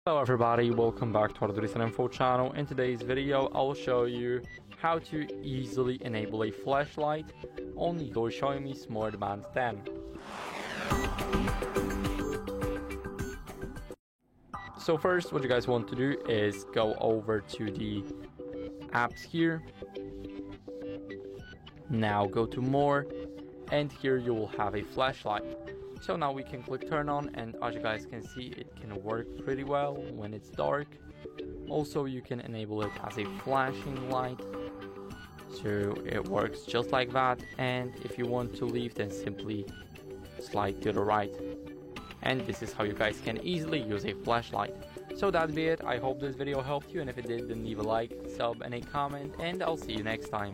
Hello everybody, welcome back to Arduino Info channel. In today's video I'll show you how to easily enable a flashlight on your Xiaomi Smart Band 10. So first what you guys want to do is go over to the apps here. Now go to more, and here you will have a flashlight. So now we can click turn on, and as you guys can see, it can work pretty well when it's dark. Also you can enable it as a flashing light, so it works just like that, and if you want to leave, then simply slide to the right. And this is how you guys can easily use a flashlight. So that'd be it. I hope this video helped you, and if it did, then leave a like, sub and a comment, and I'll see you next time.